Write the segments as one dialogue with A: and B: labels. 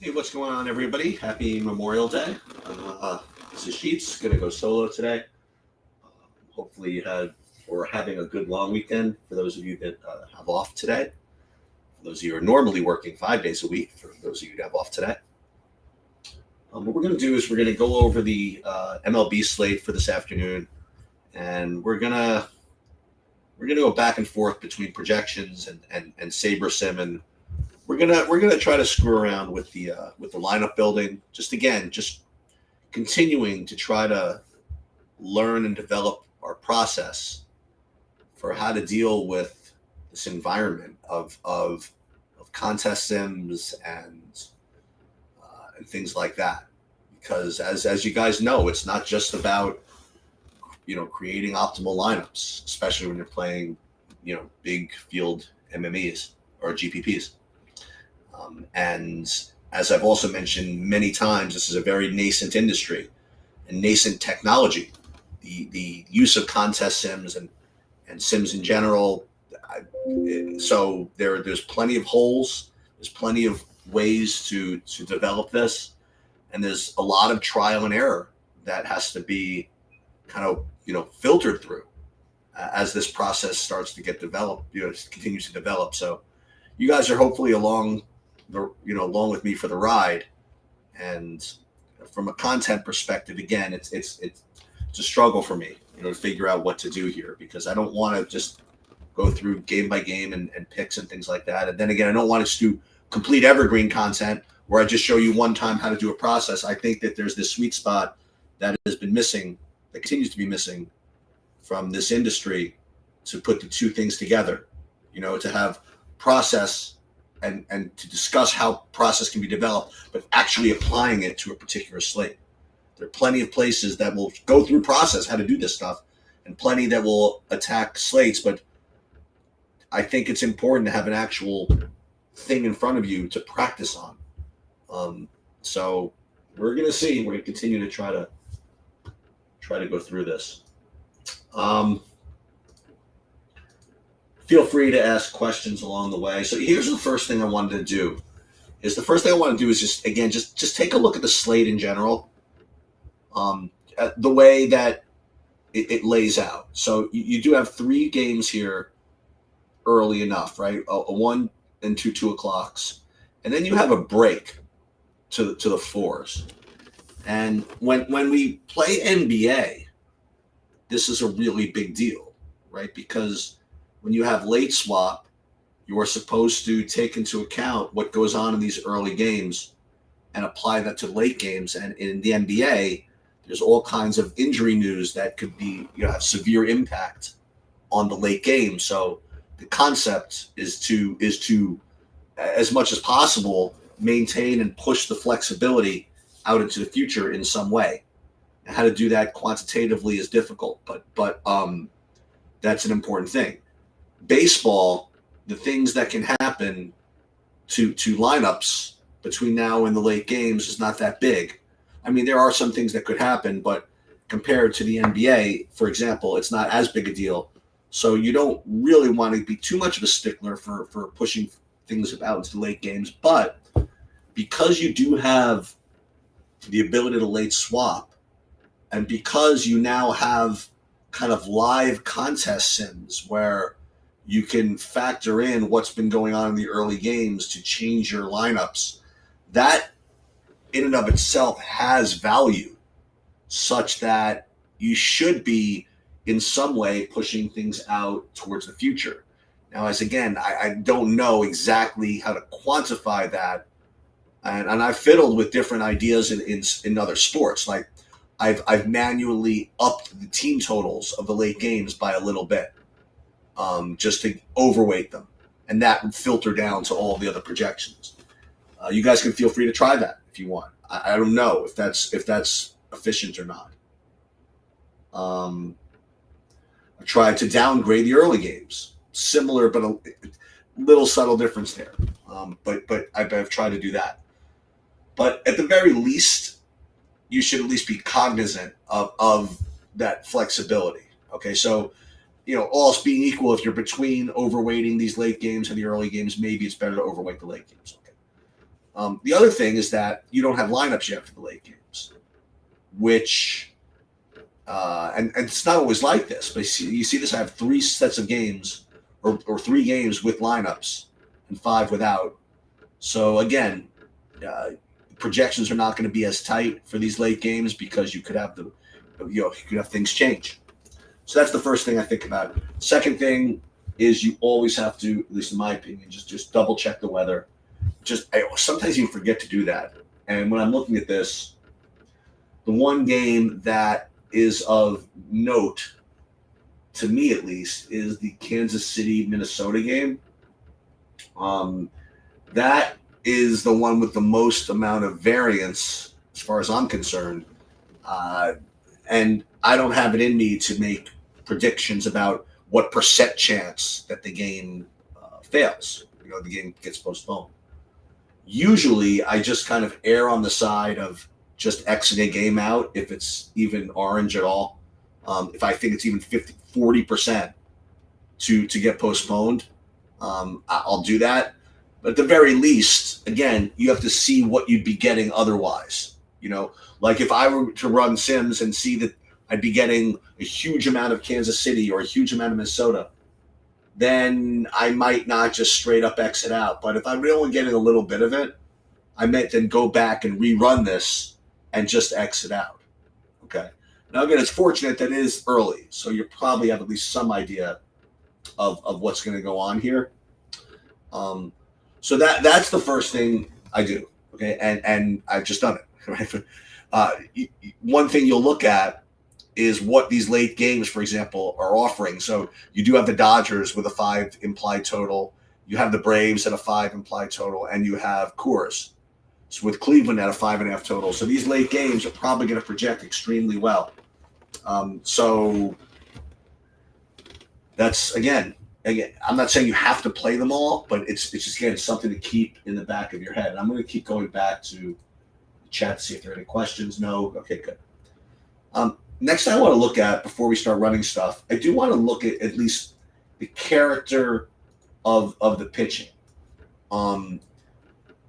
A: Hey, what's going on, everybody? Happy Memorial Day. This is Sheets. Going to go solo today. Hopefully, you had or having a good long weekend for those of you that have off today. For those of you who are normally working 5 days a week, for those of you that have off today. What we're going to do is we're going to go over the MLB slate for this afternoon, and we're gonna go back and forth between projections and Saber Sim, and we're gonna try to screw around with the lineup building. Just continuing to try to learn and develop our process for how to deal with this environment of contest sims and things like that. Because as you guys know, it's not just about creating optimal lineups, especially when you're playing big field MMEs or GPPs. And as I've also mentioned many times, this is a very nascent industry and nascent technology. The use of contest sims and sims in general. So there's plenty of holes. There's plenty of ways to develop this, and there's a lot of trial and error that has to be kind of filtered through as this process starts to get developed. Continues to develop. So you guys are hopefully along with me for the ride. And from a content perspective, again, it's a struggle for me, to figure out what to do here, because I don't want to just go through game by game and picks and things like that. And then again, I don't want to do complete evergreen content where I just show you one time how to do a process. I think that there's this sweet spot that has been missing, that continues to be missing from this industry, to put the two things together, to have process and to discuss how process can be developed, but actually applying it to a particular slate. There are plenty of places that will go through process how to do this stuff, and plenty that will attack slates. But I think it's important to have an actual thing in front of you to practice on. So we're gonna see. We're gonna continue to try to go through this. Feel free to ask questions along the way. So here's the first thing I wanted to do. Is just take a look at the slate in general, the way that it lays out. So you do have 3 games here early enough, right? A 1 and 2 o'clocks, and then you have a break to the 4s. And when we play NBA, this is a really big deal, right? Because when you have late swap, you are supposed to take into account what goes on in these early games and apply that to late games. And in the NBA, there's all kinds of injury news that could be, have severe impact on the late game. So the concept is to as much as possible maintain and push the flexibility out into the future in some way. And how to do that quantitatively is difficult, but that's an important thing. Baseball, the things that can happen to lineups between now and the late games is not that big. I mean, there are some things that could happen, but compared to the NBA, for example, it's not as big a deal. So you don't really want to be too much of a stickler for pushing things out into the late games. But because you do have the ability to late swap, and because you now have kind of live contest sims where you can factor in what's been going on in the early games to change your lineups, that in and of itself has value, such that you should be in some way pushing things out towards the future. Now, I don't know exactly how to quantify that, and I've fiddled with different ideas in other sports. Like I've manually upped the team totals of the late games by a little bit, just to overweight them, and that would filter down to all the other projections. You guys can feel free to try that if you want. I don't know if that's efficient or not. I tried to downgrade the early games, similar but a little subtle difference there. But I've tried to do that. But at the very least, you should at least be cognizant of that flexibility. Okay, so all else being equal, if you're between overweighting these late games and the early games, maybe it's better to overweight the late games. Okay. The other thing is that you don't have lineups yet for the late games, which and it's not always like this, but you see this. I have 3 sets of games or 3 games with lineups and 5 without. So again, projections are not going to be as tight for these late games because you could have you could have things change. So that's the first thing I think about. Second thing is you always have to, at least in my opinion, just double check the weather. Sometimes you forget to do that. And when I'm looking at this, the one game that is of note, to me at least, is the Kansas City Minnesota game. That is the one with the most amount of variance, as far as I'm concerned. And I don't have it in me to make predictions about what percent chance that the game fails. The game gets postponed. Usually, I just kind of err on the side of just Xing a game out if it's even orange at all. If I think it's even 40% to get postponed, I'll do that. But at the very least, again, you have to see what you'd be getting otherwise. Like if I were to run Sims and see that I'd be getting a huge amount of Kansas City or a huge amount of Minnesota, then I might not just straight up exit out. But if I'm really getting a little bit of it, I might then go back and rerun this and just exit out. Okay. Now, again, it's fortunate that it is early, so you probably have at least some idea of what's going to go on here. So that's the first thing I do. Okay. And I've just done it. Right? One thing you'll look at is what these late games, for example, are offering. So you do have the Dodgers with a 5 implied total. You have the Braves at a 5 implied total, and you have Coors with Cleveland at a 5.5 total. So these late games are probably going to project extremely well. So that's again, I'm not saying you have to play them all, but it's just again something to keep in the back of your head. And I'm going to keep going back to the chat to see if there are any questions. No, okay, good. Next, I want to look at, before we start running stuff, I do want to look at least the character of the pitching.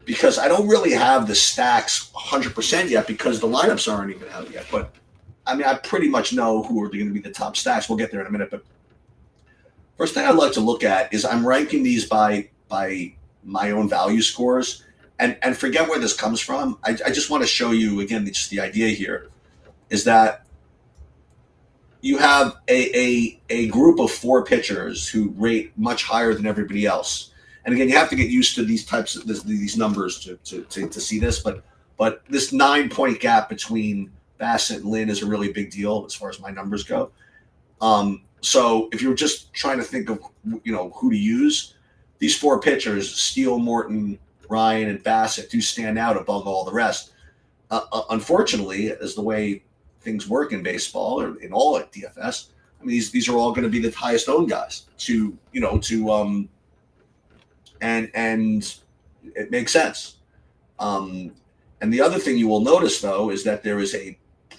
A: Because I don't really have the stacks 100% yet because the lineups aren't even out yet. But, I mean, I pretty much know who are going to be the top stacks. We'll get there in a minute. But first thing I'd like to look at is I'm ranking these by my own value scores. And forget where this comes from. I just want to show you, again, just the idea here is that you have a group of 4 pitchers who rate much higher than everybody else. And again, you have to get used to these types of these numbers to see this. But this 9-point gap between Bassett and Lynn is a really big deal as far as my numbers go. So if you're just trying to think of who to use, these 4 pitchers, Steele, Morton, Ryan, and Bassett, do stand out above all the rest. Unfortunately, as the way things work in baseball or in all at DFS, I mean these are all going to be the highest owned guys and it makes sense. And the other thing you will notice though is that there is a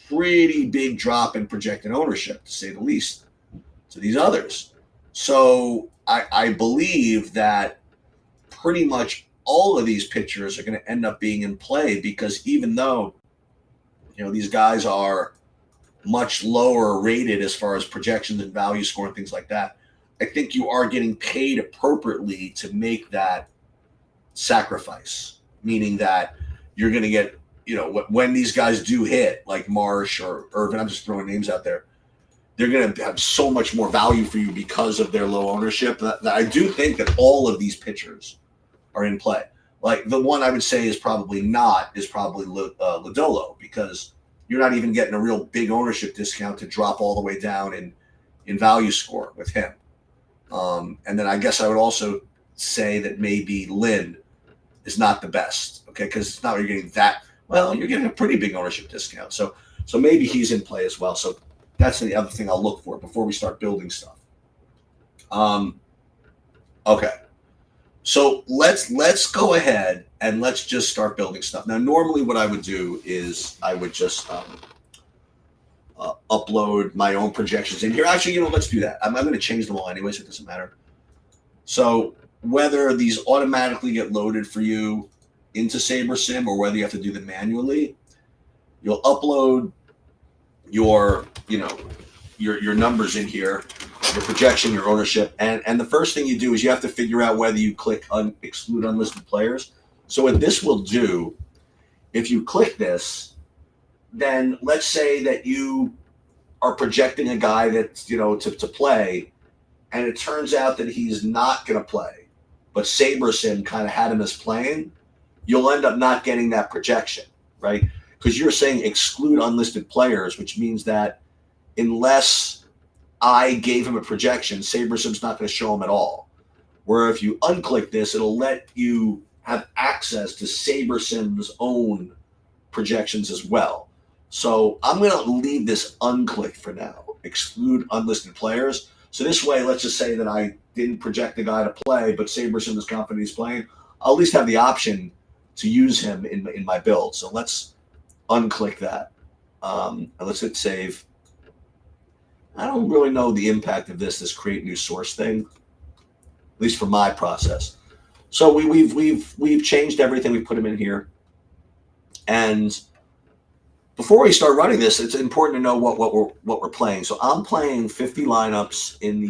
A: pretty big drop in projected ownership, to say the least, to these others. So I believe that pretty much all of these pitchers are going to end up being in play because even though these guys are much lower rated as far as projections and value score and things like that, I think you are getting paid appropriately to make that sacrifice, meaning that you're going to get, when these guys do hit, like Marsh or Irvin, I'm just throwing names out there, they're going to have so much more value for you because of their low ownership that I do think that all of these pitchers are in play. Like the one I would say is probably Lodolo, because you're not even getting a real big ownership discount to drop all the way down in value score with him. And then I guess I would also say that maybe Lynn is not the best, okay, because it's not you're getting that well. You're getting a pretty big ownership discount, so maybe he's in play as well. So that's the other thing I'll look for before we start building stuff. Okay. So let's go ahead and let's just start building stuff. Now, normally what I would do is I would just upload my own projections in here. Actually, let's do that. I'm going to change them all anyways. It doesn't matter. So whether these automatically get loaded for you into SaberSim or whether you have to do them manually, you'll upload your, your numbers in here, your projection, your ownership, and the first thing you do is you have to figure out whether you click exclude unlisted players. So what this will do, if you click this, then let's say that you are projecting a guy that's, to play, and it turns out that he's not going to play, but SaberSim kind of had him as playing, you'll end up not getting that projection, right? Because you're saying exclude unlisted players, which means that unless I gave him a projection, SaberSim's not going to show him at all. Where if you unclick this, it'll let you have access to SaberSim's own projections as well. So I'm going to leave this unclicked for now, exclude unlisted players. So this way, let's just say that I didn't project the guy to play, but SaberSim is confident he's playing. I'll at least have the option to use him in my build. So let's unclick that. And let's hit save. I don't really know the impact of this create new source thing, at least for my process. So we've changed everything. We put them in here. And before we start running this, it's important to know what we're playing. So I'm playing 50 lineups in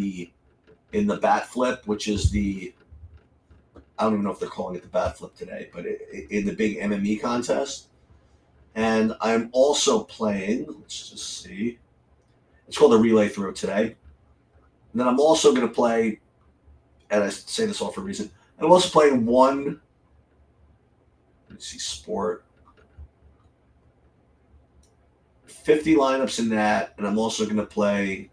A: the bat flip, which is I don't even know if they're calling it the bat flip today, but in the big MME contest. And I'm also playing, let's just see, it's called a relay throw today. And then I'm also going to play, and I say this all for a reason, and I'm also playing let's see, sport, 50 lineups in that, and I'm also going to play,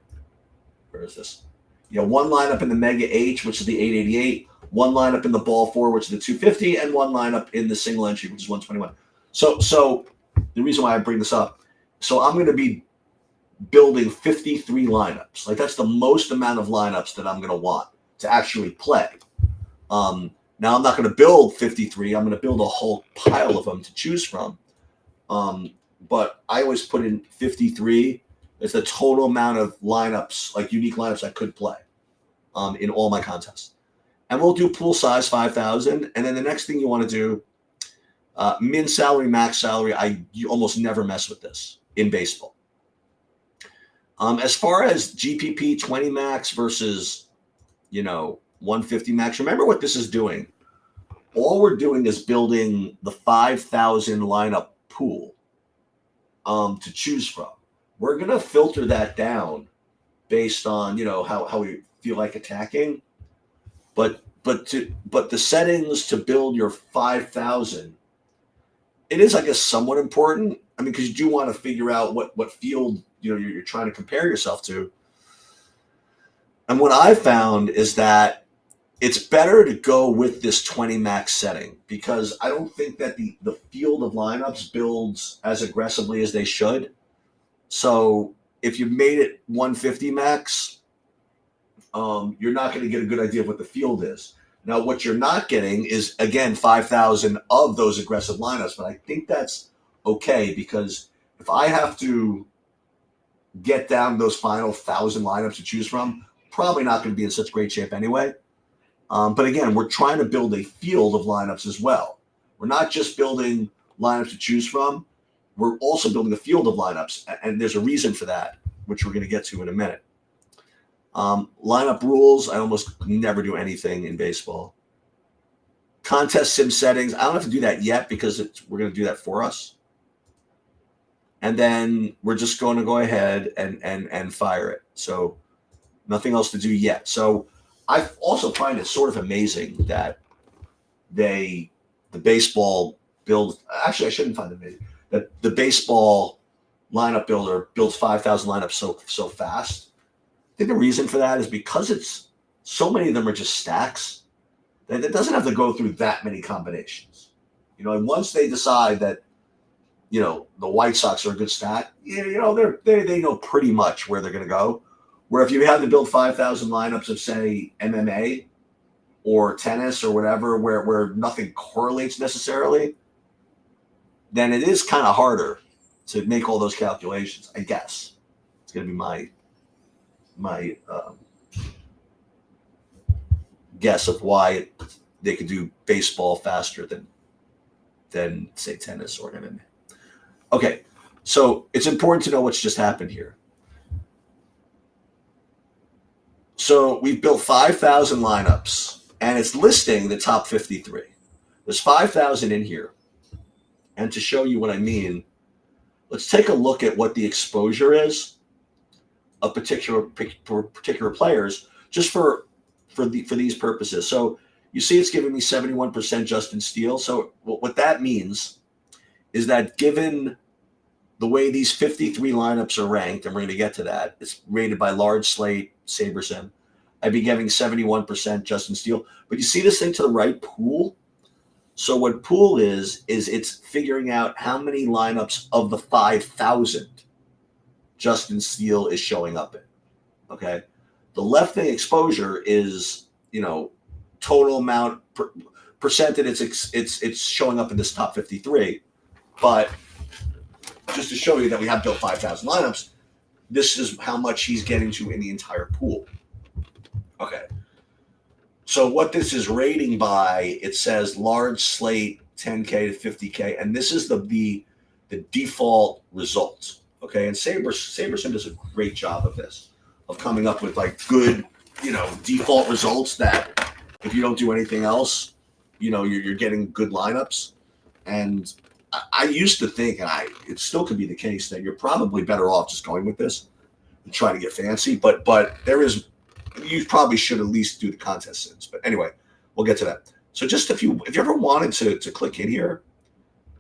A: where is this? One lineup in the Mega H, which is the 888, one lineup in the Ball 4, which is the 250, and one lineup in the single entry, which is 121. So the reason why I bring this up, so I'm going to be building 53 lineups. Like that's the most amount of lineups that I'm going to want to actually play. Now I'm not going to build 53. I'm going to build a whole pile of them to choose from. But I always put in 53 as the total amount of lineups, like unique lineups I could play in all my contests. And we'll do pool size 5,000. And then the next thing you want to do, min salary, max salary, you almost never mess with this in baseball. As far as GPP 20 max versus, 150 max, remember what this is doing. All we're doing is building the 5,000 lineup pool to choose from. We're going to filter that down based on, how we feel like attacking. But the settings to build your 5,000, it is, I guess, somewhat important. I mean, because you do want to figure out what field you're trying to compare yourself to. And what I found is that it's better to go with this 20 max setting because I don't think that the field of lineups builds as aggressively as they should. So if you made it 150 max, you're not going to get a good idea of what the field is. Now, what you're not getting is, again, 5,000 of those aggressive lineups, but I think that's okay because if I have to get down those final 1,000 lineups to choose from, probably not going to be in such great shape anyway. But again, we're trying to build a field of lineups as well. We're not just building lineups to choose from. We're also building a field of lineups, and there's a reason for that, which we're going to get to in a minute. Lineup rules, I almost never do anything in baseball. Contest sim settings, I don't have to do that yet because we're going to do that for us. And then we're just going to go ahead and fire it. So nothing else to do yet. So I also find it sort of amazing that the baseball build. Actually, I shouldn't find it amazing that the baseball lineup builder builds 5,000 lineups so fast. I think the reason for that is because it's so many of them are just stacks that it doesn't have to go through that many combinations. And once they decide that the White Sox are a good stack, they know pretty much where they're going to go. Where if you had to build 5,000 lineups of, say, MMA or tennis or whatever, where nothing correlates necessarily, then it is kind of harder to make all those calculations, I guess. It's going to be my guess of why they could do baseball faster than than say tennis or MMA. Okay, so it's important to know what's just happened here. So we've built 5,000 lineups, and it's listing the top 53. There's 5,000 in here. And to show you what I mean, let's take a look at what the exposure is of particular players, just for these purposes. So you see it's giving me 71% Justin Steele. So what that means is that given the way these 53 lineups are ranked, and we're going to get to that, it's rated by large slate SaberSim, I'd be giving 71% Justin Steele. But you see this thing to the right, pool? So what pool is it's figuring out how many lineups of the 5,000 Justin Steele is showing up in. Okay? The left thing exposure is, total amount percentage it's showing up in this top 53. But just to show you that we have built 5,000 lineups, this is how much he's getting to in the entire pool. Okay. So what this is rating by, it says large slate 10K to 50K, and this is the default result. Okay, and SaberSim does a great job of this, of coming up with like good, default results that if you don't do anything else, you're getting good lineups. And I used to think, and it still could be the case, that you're probably better off just going with this and trying to get fancy. But you probably should at least do the contest sims. But anyway, we'll get to that. So just if you ever wanted to click in here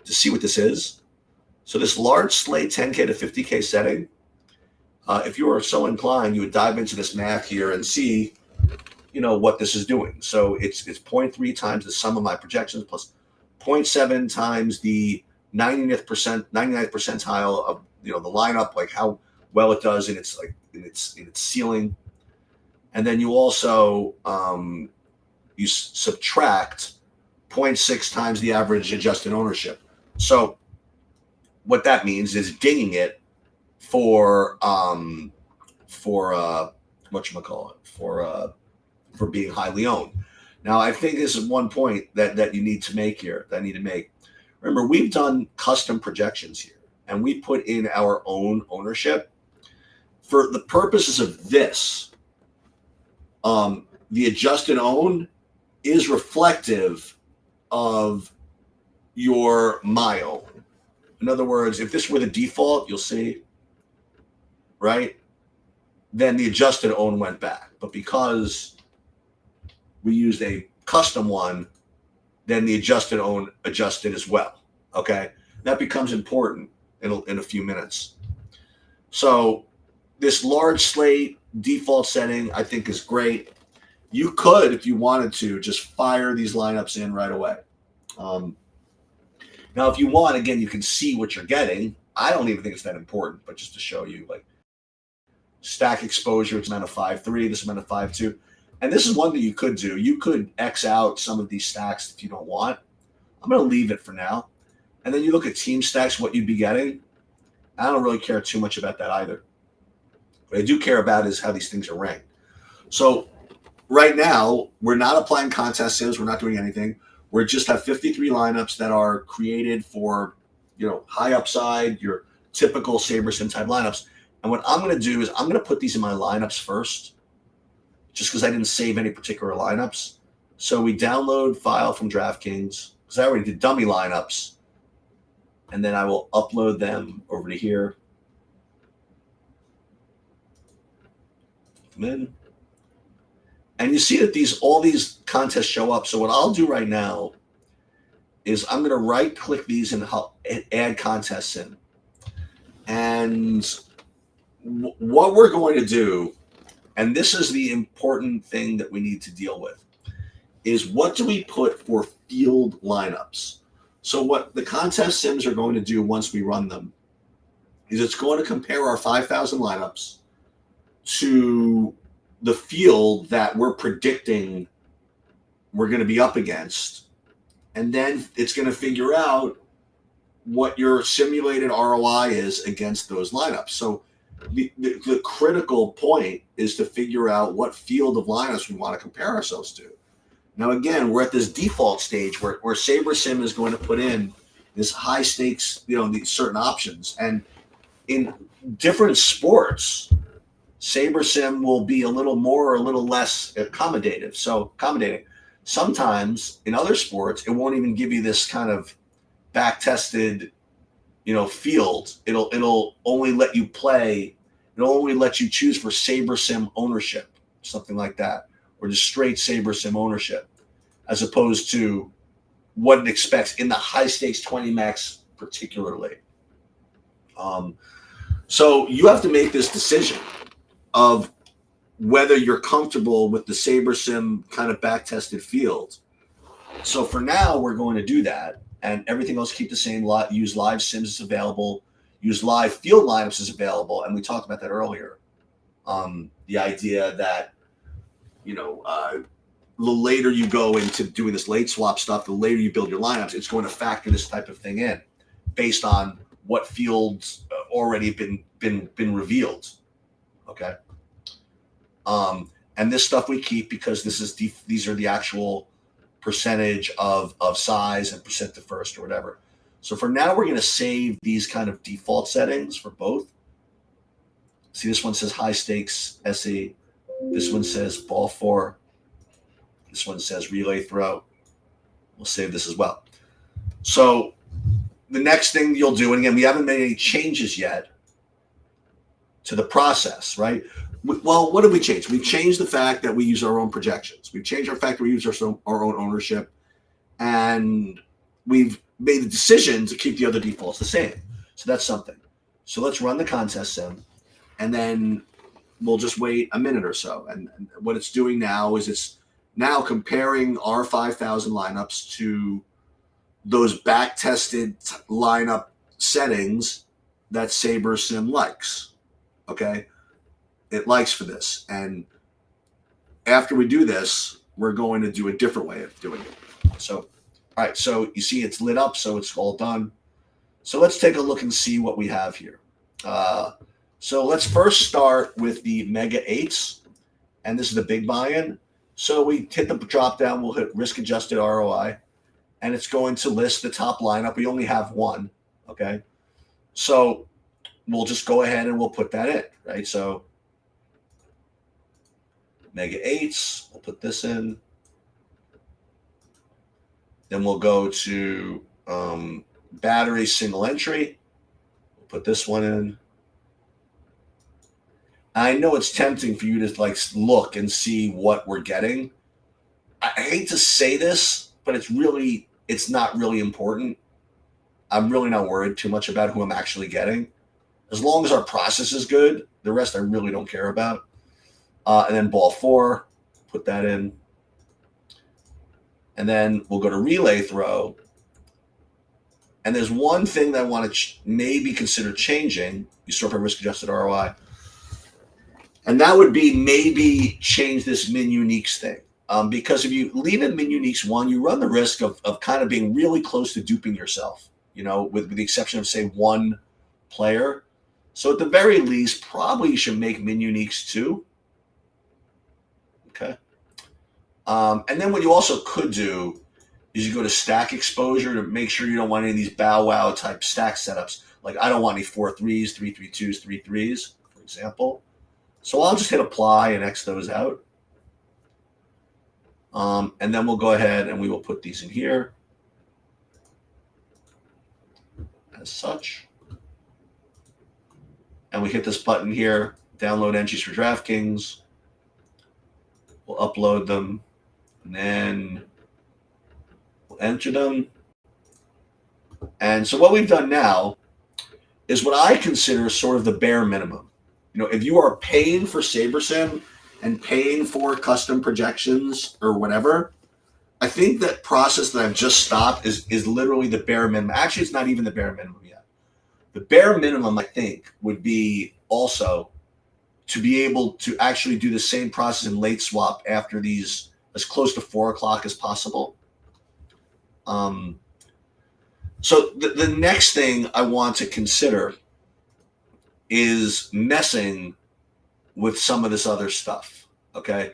A: to see what this is, so this large slate 10K to 50K setting, if you were so inclined, you would dive into this math here and see, what this is doing. So it's 0.3 times the sum of my projections plus 0.7 times the 99th percentile of the lineup, like how well it does in its ceiling. And then you also you subtract 0.6 times the average adjusted ownership. So what that means is dinging it for being highly owned. Now, I think this is one point that you need to make here, that I need to make. Remember, we've done custom projections here, and we put in our own ownership. For the purposes of this, the adjusted own is reflective of your my own. In other words, if this were the default, you'll see, right? Then the adjusted own went back. But because we used a custom one, then the adjusted own adjusted as well. Okay? That becomes important in a few minutes. So this large slate default setting, I think, is great. You could, if you wanted to, just fire these lineups in right away. Now, if you want, again, you can see what you're getting. I don't even think it's that important, but just to show you, like, stack exposure, it's meant a 5.3, this is meant a 5.2. And this is one that you could do. You could X out some of these stacks if you don't want. I'm going to leave it for now. And then you look at team stacks, what you'd be getting. I don't really care too much about that either. What I do care about is how these things are ranked. So right now, we're not applying contest sims. We're not doing anything. We just have 53 lineups that are created for, high upside, your typical SaberSim type lineups. And what I'm going to do is I'm going to put these in my lineups first, just because I didn't save any particular lineups. So we download file from DraftKings, because I already did dummy lineups. And then I will upload them over to here. Come in. And you see that all these contests show up. So what I'll do right now is I'm going to right-click these and add contests in. And what we're going to do, and this is the important thing that we need to deal with, is what do we put for field lineups? So what the contest sims are going to do once we run them is it's going to compare our 5,000 lineups to the field that we're predicting we're going to be up against. And then it's going to figure out what your simulated ROI is against those lineups. So the critical point is to figure out what field of lineups we want to compare ourselves to. Now, again, we're at this default stage where SaberSim is going to put in this high stakes, these certain options. And in different sports, SaberSim will be a little more or a little less accommodating. Sometimes in other sports, it won't even give you this kind of back-tested, field. It'll only let you play. It'll only let you choose for SaberSim ownership, something like that, or just straight SaberSim ownership, as opposed to what it expects in the high stakes 20 max particularly. So you have to make this decision of whether you're comfortable with the SaberSim kind of back-tested field. So for now, we're going to do that, and everything else keep the same. Use live sims is available. Use live field lineups is available, and we talked about that earlier. The idea that, the later you go into doing this late swap stuff, the later you build your lineups, it's going to factor this type of thing in based on what fields already been revealed. Okay. And this stuff we keep because these are the actual percentage of size and percent to first or whatever. So for now, we're going to save these kind of default settings for both. See, this one says high stakes SE. This one says ball 4. This one says relay throw. We'll save this as well. So the next thing you'll do, and again, we haven't made any changes yet to the process, right? Well, what did we change? We've changed the fact that we use our own projections. We've changed our fact that we use our own ownership. And we've made the decision to keep the other defaults the same. So that's something. So let's run the contest sim, and then we'll just wait a minute or so. And what it's doing now is it's now comparing our 5,000 lineups to those back-tested lineup settings that SaberSim likes. Okay? It likes for this. And after we do this, we're going to do a different way of doing it. So, all right, so you see it's lit up, so it's all done. So let's take a look and see what we have here. So let's first start with the Mega 8s, and this is the big buy-in. So we hit the drop down, we'll hit risk-adjusted ROI, and it's going to list the top lineup. We only have one, okay? So we'll just go ahead and we'll put that in, right? So Mega 8s, we'll put this in. Then we'll go to battery single entry. We'll put this one in. I know it's tempting for you to look and see what we're getting. I hate to say this, but it's not really important. I'm really not worried too much about who I'm actually getting. As long as our process is good, the rest I really don't care about. And then ball 4, put that in. And then we'll go to relay throw. And there's one thing that I want to maybe consider changing. You sort of risk-adjusted ROI. And that would be maybe change this min uniques thing. Because if you leave it min uniques 1, you run the risk of kind of being really close to duping yourself, with the exception of, say, one player. So at the very least, probably you should make min uniques 2. Okay. And then what you also could do is you go to stack exposure to make sure you don't want any of these bow wow type stack setups. Like I don't want any 4 3s, 3 3 2s, 3 3s, for example. So I'll just hit apply and X those out. And then we'll go ahead and we will put these in here as such. And we hit this button here, download entries for DraftKings. We'll upload them, and then we'll enter them. And so what we've done now is what I consider sort of the bare minimum. If you are paying for SaberSim and paying for custom projections or whatever, I think that process that I've just stopped is literally the bare minimum. Actually, it's not even the bare minimum yet. The bare minimum, I think, would be also to be able to actually do the same process in late swap after these as close to 4 o'clock as possible. So the next thing I want to consider is messing with some of this other stuff, okay?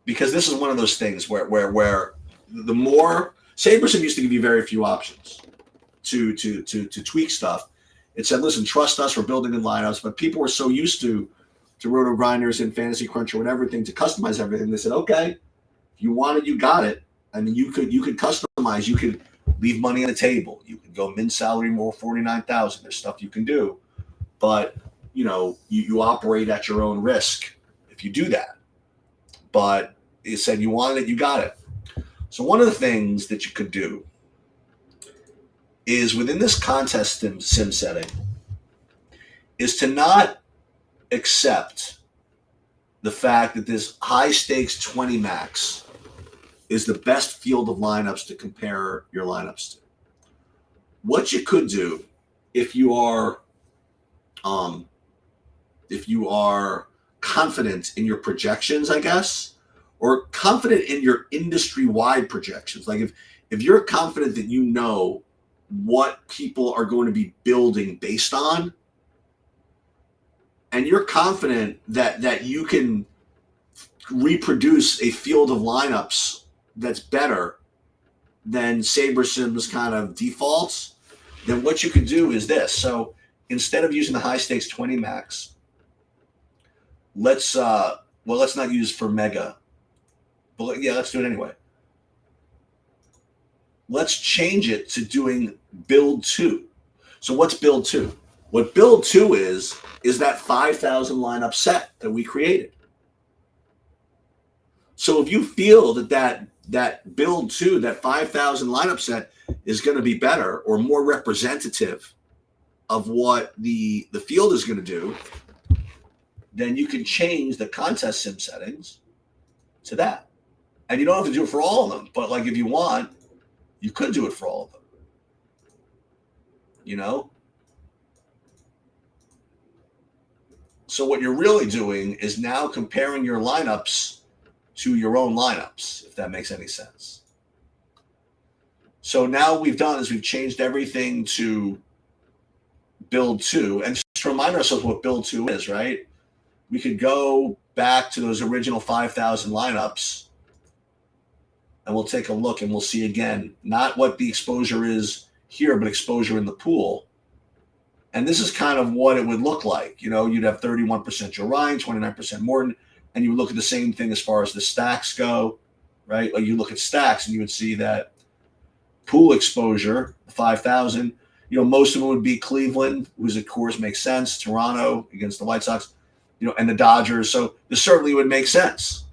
A: Because this is one of those things where the more SaberSim used to give you very few options. to tweak stuff. It said, listen, trust us, we're building in lineups. But people were so used to Roto Grinders and Fantasy Crunch or whatever thing to customize everything. They said, okay, if you want it, you got it. I mean, you could customize. You could leave money on the table. You could go min salary more 49,000. There's stuff you can do, but you operate at your own risk if you do that. But it said you wanted it, you got it. So one of the things that you could do is within this contest sim setting is to not accept the fact that this high stakes 20 max is the best field of lineups to compare your lineups to. What you could do if you are confident in your projections, I guess, or confident in your industry-wide projections. Like if you're confident that you know what people are going to be building based on, and you're confident that you can reproduce a field of lineups that's better than SaberSim's kind of defaults, then what you could do is this. So instead of using the high stakes 20 max, let's not use for mega, but yeah, let's do it anyway. Let's change it to doing build 2. So what's build 2? What build 2 is that 5,000 lineup set that we created. So if you feel that build 2, that 5,000 lineup set is going to be better or more representative of what the field is going to do, then you can change the contest sim settings to that. And you don't have to do it for all of them, but like if you want, you could do it for all of them. So what you're really doing is now comparing your lineups to your own lineups, if that makes any sense. So now what we've done is we've changed everything to build 2. And just to remind ourselves what build 2 is, right? We could go back to those original 5,000 lineups and we'll take a look and we'll see again, not what the exposure is here, but exposure in the pool. And this is kind of what it would look like. You'd have 31% Joe Ryan, 29% Morton, and you would look at the same thing as far as the stacks go, right? Like you look at stacks and you would see that pool exposure, 5,000, most of them would be Cleveland, whose of course makes sense, Toronto against the White Sox, and the Dodgers. So this certainly would make sense.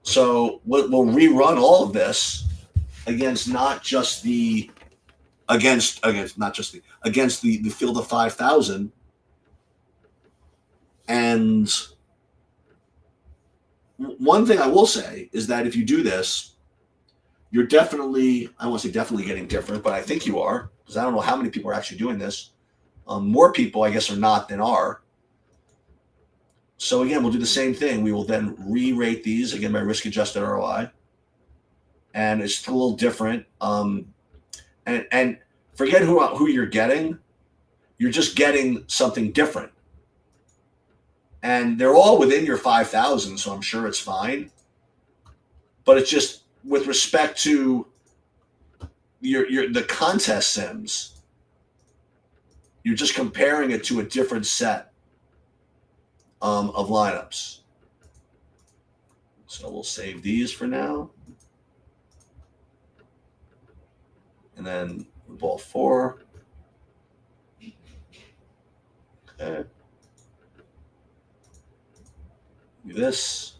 A: So we'll rerun all of this against the field of 5,000. And one thing I will say is that if you do this, you're definitely, I won't say definitely getting different, but I think you are, because I don't know how many people are actually doing this. More people, I guess, are not than are. So again, we'll do the same thing. We will then re-rate these again by risk-adjusted ROI, and it's a little different. And forget who you're getting. You're just getting something different, and they're all within your 5,000, so I'm sure it's fine. But it's just with respect to the contest sims, you're just comparing it to a different set of lineups. So we'll save these for now. And then ball 4. Okay. Do this.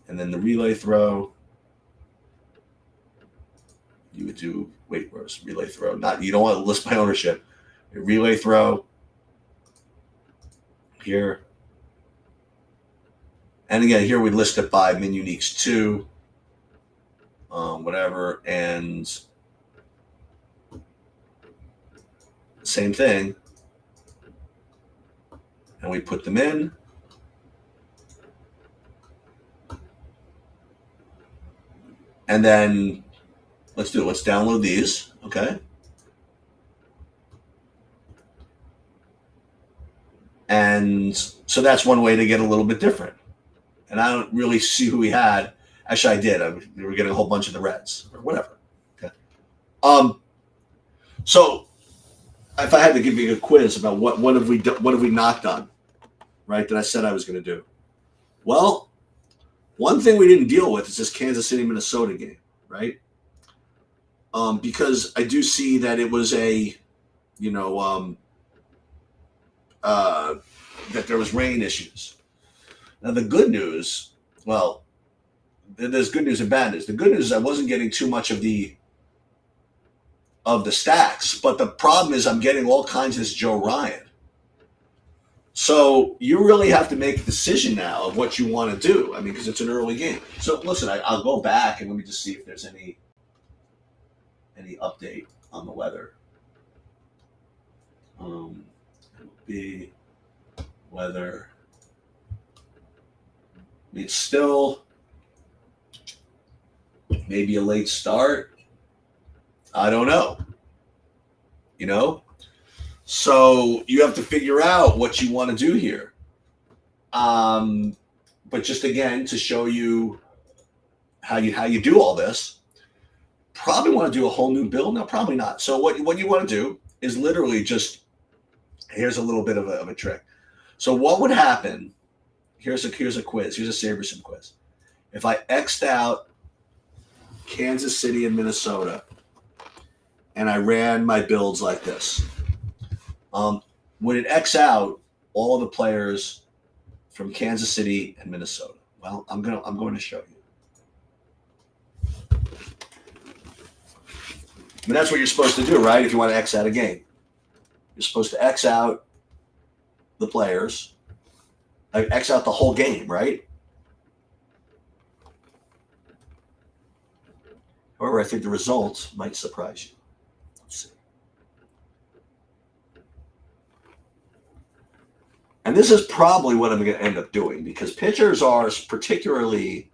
A: And then the relay throw. You would do, where's relay throw? You don't want to list my ownership. A relay throw here. And again, here we list it by min uniques 2, whatever, and same thing. And we put them in. And then let's do it. Let's download these, okay? And so that's one way to get a little bit different. And I don't really see who we had. Actually, I did. We were getting a whole bunch of the Reds or whatever. Okay. So if I had to give you a quiz about what have we not done, right? That I said I was going to do. Well, one thing we didn't deal with is this Kansas City Minnesota game, right? Because I do see that it was a, you know, that there was rain issues. Now the good news, well, there's good news and bad news. The good news is I wasn't getting too much of the stacks, but the problem is I'm getting all kinds of this Joe Ryan. So you really have to make a decision now of what you want to do. I mean, because it's an early game. So listen, I'll go back and let me just see if there's any update on the weather. MLB weather. It's still maybe a late start. I don't know. You know? So you have to figure out what you want to do here. But just again, to show you how you do all this, probably want to do a whole new build. No, probably not. So what you want to do is literally just, here's a little bit of a trick. So what would happen, here's a quiz, here's a Sabersim quiz. If I X'd out Kansas City and Minnesota, and I ran my builds like this, would it X out all the players from Kansas City and Minnesota? Well, I'm going to show you. I mean, that's what you're supposed to do, right? If you want to X out a game, you're supposed to X out the players, X out the whole game, right? However, I think the results might surprise you. Let's see. And this is probably what I'm going to end up doing, because pitchers are particularly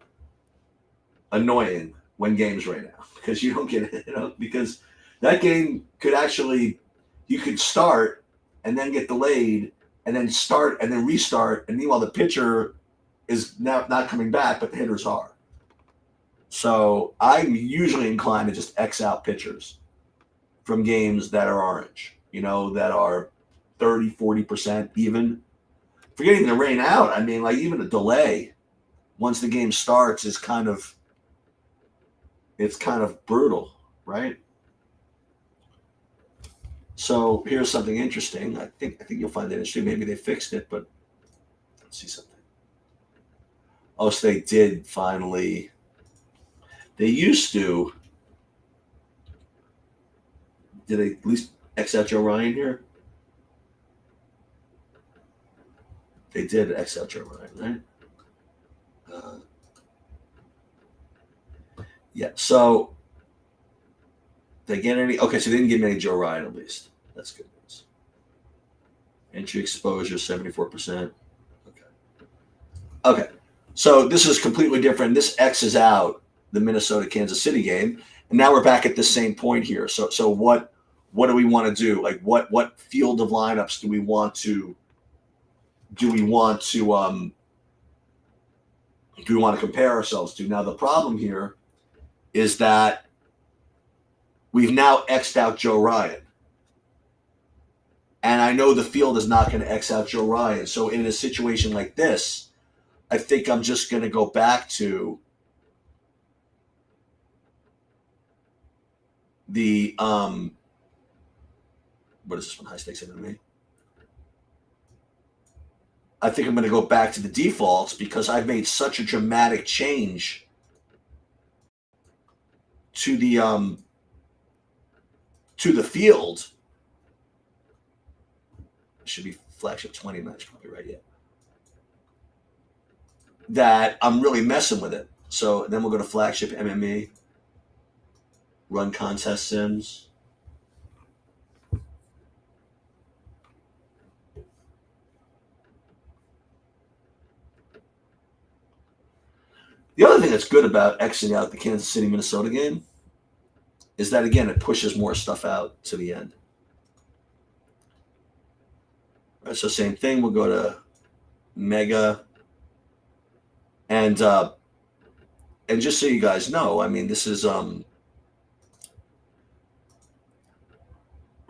A: annoying when games rain out, because you don't get it, because that game could actually, you could start and then get delayed and then start and then restart. And meanwhile, the pitcher is now not coming back, but the hitters are. So I'm usually inclined to just X out pitchers from games that are orange, that are 30, 40% even. Forgetting the rain out, I mean, like even a delay once the game starts is kind of brutal, right? So here's something interesting. I think you'll find that interesting. Maybe they fixed it, but let's see something. Oh, so they did finally. They used to. Did they at least X out Joe Ryan here? They did X out Joe Ryan, right? Yeah. So they get any? Okay, so they didn't give me any Joe Ryan at least. That's good news. Entry exposure 74%. Okay. So this is completely different. This X's out the Minnesota Kansas City game, and now we're back at the same point here. So what do we want to do? Like what field of lineups do we want to compare ourselves to? Now the problem here is that we've now X'd out Joe Ryan. And I know the field is not going to X out Joe Ryan. So in a situation like this, I think I'm just going to go back to the what is this one? High stakes MMA. I think I'm going to go back to the defaults because I've made such a dramatic change to the field. It should be flagship 20 match, probably right yet. That I'm really messing with it. So then we'll go to flagship MMA, run contest sims. The other thing that's good about Xing out the Kansas City Minnesota game is that, again, it pushes more stuff out to the end. All right, so same thing. We'll go to Mega. And just so you guys know, I mean, this is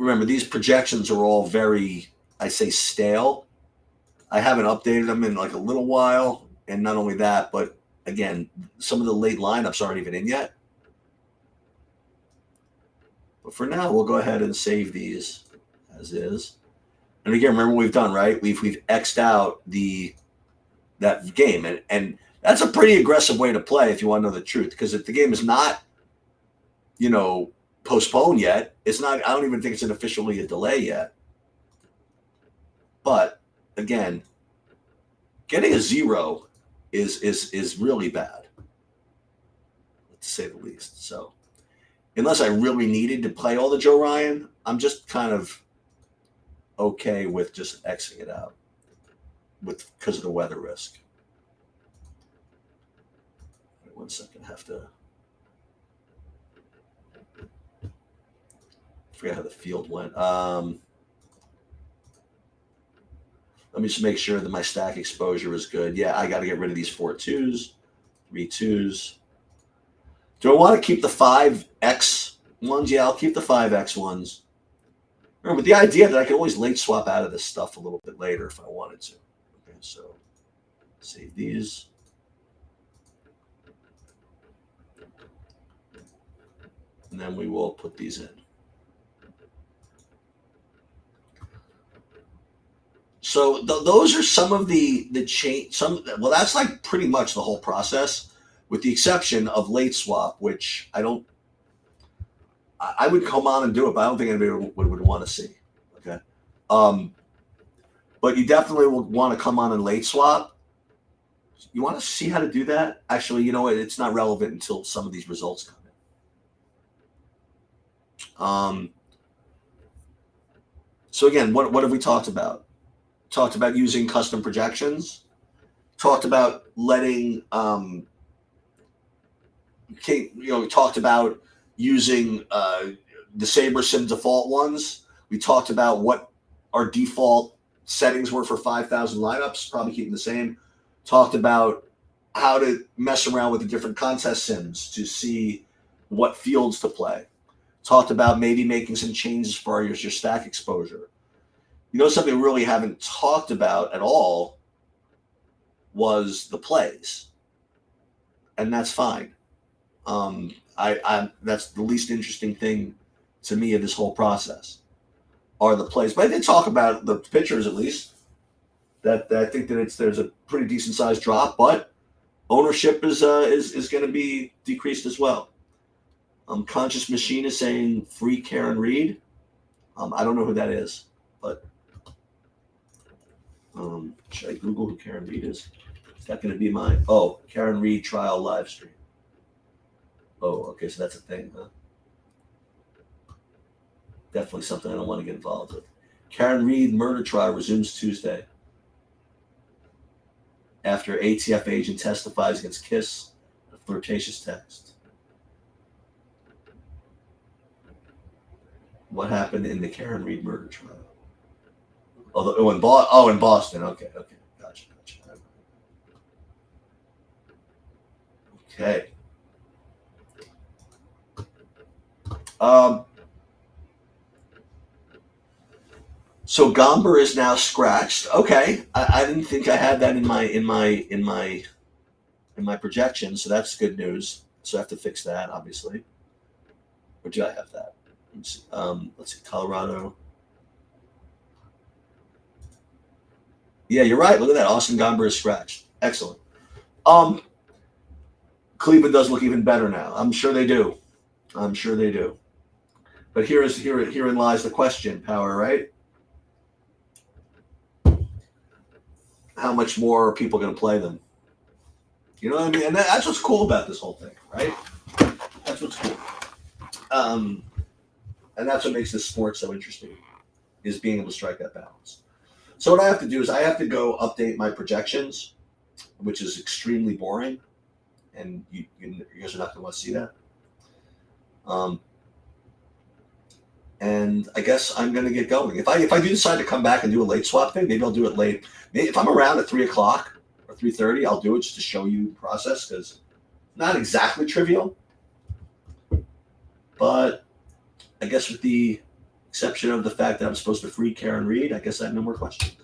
A: remember, these projections are all very, I say, stale. I haven't updated them in like a little while. And not only that, but again, some of the late lineups aren't even in yet. But for now, we'll go ahead and save these as is. And again, remember what we've done, right? We've X'd out that game. And that's a pretty aggressive way to play if you want to know the truth. Because if the game is not, postponed yet, it's not, I don't even think it's officially a delay yet. But again, getting a 0 is really bad, to say the least. So unless I really needed to play all the Joe Ryan, I'm just kind of okay with just Xing it out because of the weather risk. Wait 1 second, I have to forget how the field went. Let me just make sure that my stack exposure is good. Yeah, I got to get rid of these 4 2s, 3 2s. Do I want to keep the 5X ones? Yeah, I'll keep the 5X ones. Remember, the idea that I can always late swap out of this stuff a little bit later if I wanted to. Okay, so save these. And then we will put these in. So those are some of the change. Well, that's like pretty much the whole process, with the exception of late swap, which I would come on and do it, but I don't think anybody would want to see. Okay, but you definitely will want to come on and late swap. You want to see how to do that? Actually, you know what? It's not relevant until some of these results come in. So again, what have we talked about? Talked about using custom projections. Talked about letting, we talked about using the SaberSim default ones. We talked about what our default settings were for 5,000 lineups, probably keeping the same. Talked about how to mess around with the different contest sims to see what fields to play. Talked about maybe making some changes for your stack exposure. Something we really haven't talked about at all was the plays, and that's fine. That's the least interesting thing to me of this whole process are the plays. But I did talk about the pitchers at least. That I think that there's a pretty decent sized drop, but ownership is going to be decreased as well. Conscious Machine is saying free Karen Reed. I don't know who that is, but. Should I Google who Karen Reed is? Is that going to be mine? Oh, Karen Reed trial live stream. Oh, okay, so that's a thing, huh? Definitely something I don't want to get involved with. Karen Reed murder trial resumes Tuesday after ATF agent testifies against Kiss, a flirtatious text. What happened in the Karen Reed murder trial? In Boston. Okay, gotcha. Okay. So Gomber is now scratched. Okay, I didn't think I had that in my projection, so that's good news. So I have to fix that, obviously. Or do I have that? Let's see, Colorado. Yeah, you're right. Look at that. Austin Gomber is scratched. Excellent. Cleveland does look even better now. I'm sure they do. But herein lies the question, Power, right? How much more are people going to play them? You know what I mean? And that's what's cool about this whole thing, right? That's what's cool. And that's what makes this sport so interesting, is being able to strike that balance. So what I have to do is I have to go update my projections, which is extremely boring, and you guys are not going to want to see that. And I guess I'm going to get going. If I do decide to come back and do a late swap thing, maybe I'll do it late. Maybe if I'm around at 3 o'clock or 3:30, I'll do it just to show you the process, because it's not exactly trivial. But I guess with the exception of the fact that I'm supposed to free Karen Reed. I guess I have no more questions.